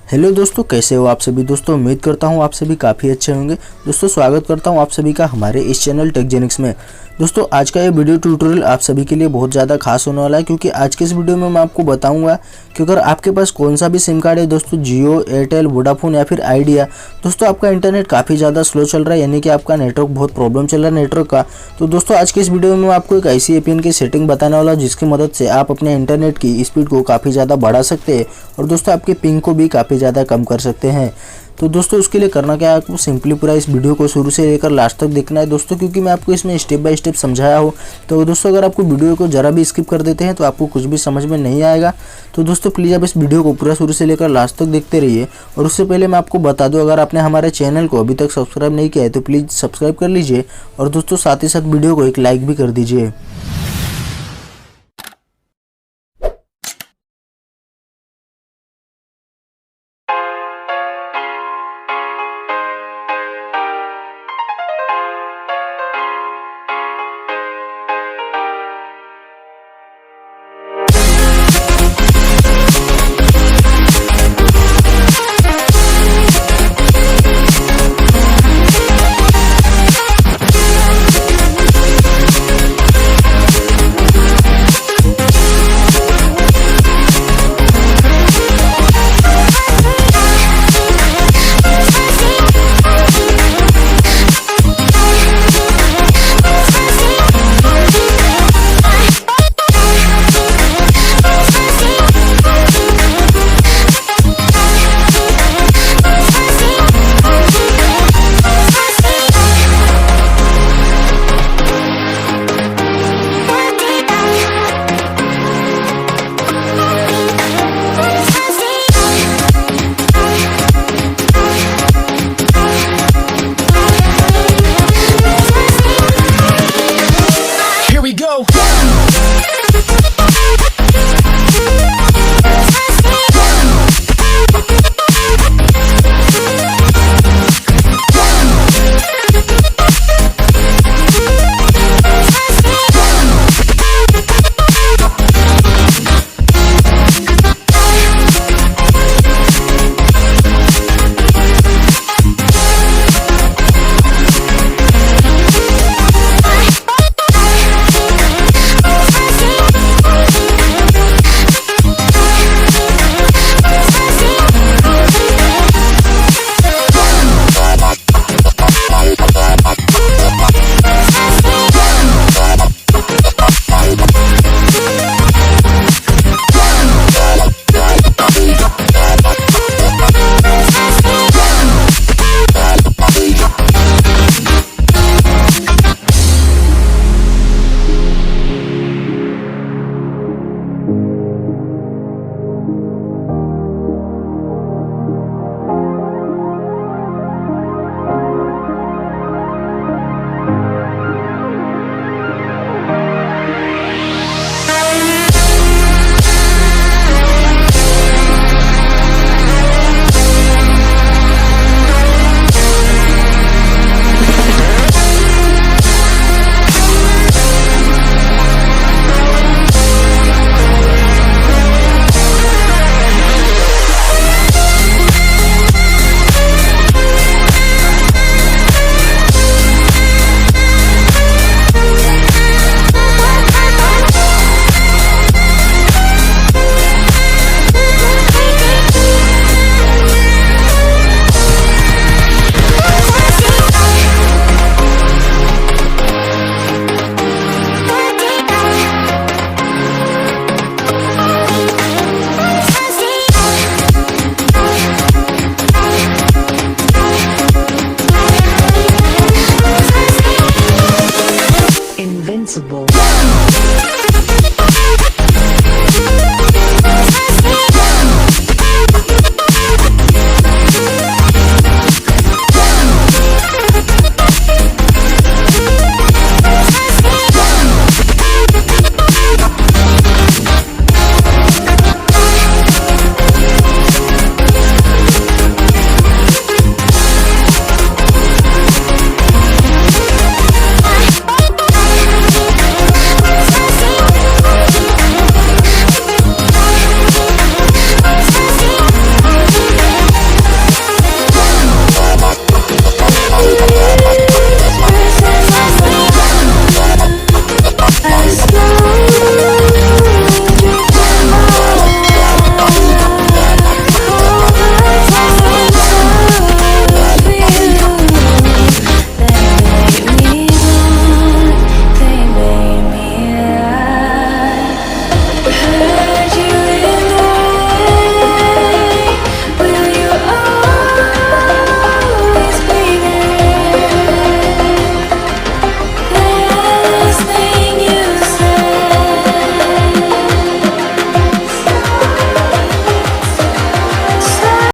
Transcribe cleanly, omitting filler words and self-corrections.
Hello दोस्तों, कैसे हो आप सभी। दोस्तों उम्मीद करता हूँ आप सभी काफ़ी अच्छे होंगे। दोस्तों स्वागत करता हूँ आप सभी का हमारे इस चैनल टेकजेनिक्स में। दोस्तों आज का ये वीडियो ट्यूटोरियल आप सभी के लिए बहुत ज़्यादा खास होने वाला है, क्योंकि आज के इस वीडियो में मैं आपको बताऊंगा कि अगर आपके पास कौन सा भी सिम कार्ड है दोस्तों, जियो, एयरटेल, वोडाफोन या फिर आइडिया, दोस्तों आपका इंटरनेट काफ़ी ज़्यादा स्लो चल रहा है, यानी कि आपका नेटवर्क बहुत प्रॉब्लम चल रहा है नेटवर्क का। तो दोस्तों आज के इस वीडियो में मैं आपको एक ऐसी एपीएन की सेटिंग बताने वाला हूँ जिसकी मदद से आप अपने इंटरनेट की स्पीड को काफ़ी ज़्यादा बढ़ा सकते हैं और दोस्तों आपके पिंग को भी काफ़ी ज़्यादा कम कर सकते हैं। तो दोस्तों उसके लिए करना क्या है, आपको सिंपली पूरा इस वीडियो को शुरू से लेकर लास्ट तक देखना है दोस्तों, क्योंकि मैं आपको इसमें स्टेप बाय स्टेप समझाया हूँ। तो दोस्तों अगर आपको वीडियो को जरा भी स्किप कर देते हैं तो आपको कुछ भी समझ में नहीं आएगा। तो दोस्तों प्लीज़ आप इस वीडियो को पूरा शुरू से लेकर लास्ट तक देखते रहिए। और उससे पहले मैं आपको बता दूँ, अगर आपने हमारे चैनल को अभी तक सब्सक्राइब नहीं किया है तो प्लीज़ सब्सक्राइब कर लीजिए और दोस्तों साथ ही साथ वीडियो को एक लाइक भी कर दीजिए।